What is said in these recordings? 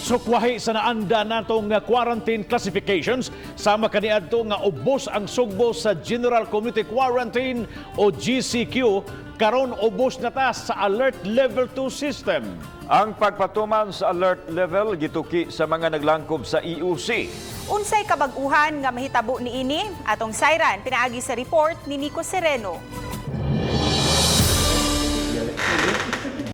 Sukwahi sa naanda natong quarantine classifications sama kaniadto nga ubos ang sugbo sa General Community Quarantine o GCQ karon ubos na ta sa Alert Level 2 system. Ang pagpatuman sa alert level gituki sa mga naglangkob sa EOC. Unsay kabag-uhan nga mahitabo niini atong sayran pinaagi sa report ni Nico Sereno.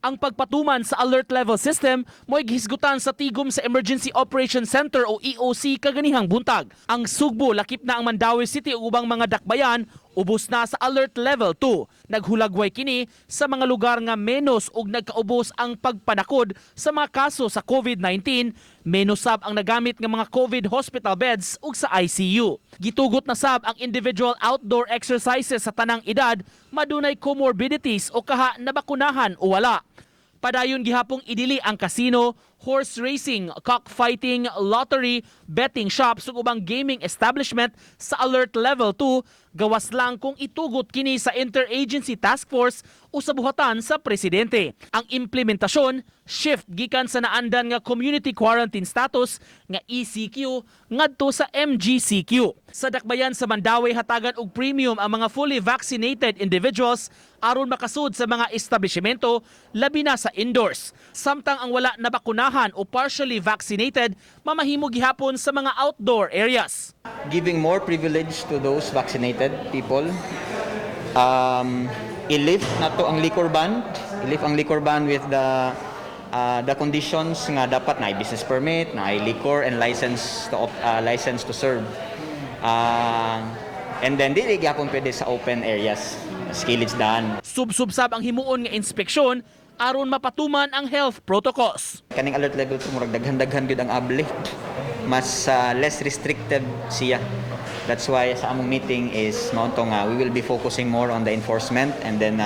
Ang pagpatuman sa alert level system mo'y gihisgutan sa tigom sa Emergency Operations Center o EOC kaganihang buntag. Ang sugbo lakip na ang Mandaue City ug ubang mga dakbayan ubos na sa alert level 2. Naghulagway kini sa mga lugar nga menos ug nagkaubos ang pagpanakod sa mga kaso sa COVID-19, menos sab ang nagamit nga mga COVID hospital beds ug sa ICU. Gitugot na sab ang individual outdoor exercises sa tanang edad, madunay comorbidities o kaha nabakunahan o wala. Padayon gihapong idili ang casino, horse racing, cockfighting, lottery, betting shops ug ubang gaming establishment sa alert level 2 gawas lang kung itugot kini sa Interagency Task Force o sa buhatan sa presidente. Ang implementasyon shift gikan sa naandan nga community quarantine status nga ECQ ngadto sa MGCQ. Sa dakbayan sa Mandaue hatagan og premium ang mga fully vaccinated individuals aron makasud sa mga establishmento labi na sa indoors. Samtang ang wala nabakunahan o partially vaccinated mamahimo gihapon sa mga outdoor areas. Giving more privilege to those vaccinated people. I-lift na to ang liquor ban. I-lift ang liquor ban with the conditions nga dapat na business permit, na liquor and license to serve. And then dili gyapon pwede sa open areas, skillage daan. Sub-subsab ang himuon nga inspeksyon aron mapatuman ang health protocols. Kaning alert level 2 murag daghan-daghan gyud ang abli. Mas less restrictive siya. That's why sa among meeting is we will be focusing more on the enforcement and then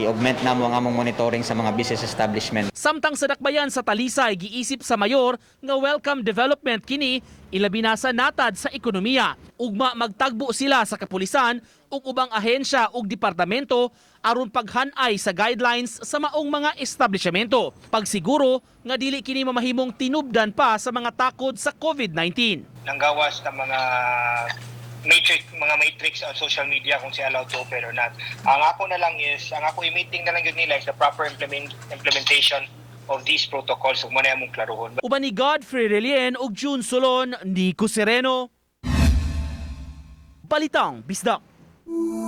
i-augment na mo ang among monitoring sa mga business establishment. Samtang sa dakbayan sa Talisay giisip sa mayor nga welcome development kini ilabi na sa natad sa ekonomiya. Ugma magtagbo sila sa kapulisan ug ubang ahensya ug departamento aron paghan-ay sa guidelines sa maong mga establishmento. Pagsiguro nga dili kini mamahimong tinubdan pa sa mga takod sa COVID-19. Nanggawas ng mga matrix on social media kung siya allowed to open or not. Ang ako na lang is, ang ako i-meeting na lang yun nila is the proper implementation of these protocols. Kung muna mong klaruhon. Uban ni Godfrey Relien ug June Solon, Nico Sereno. Balitang Bisdak.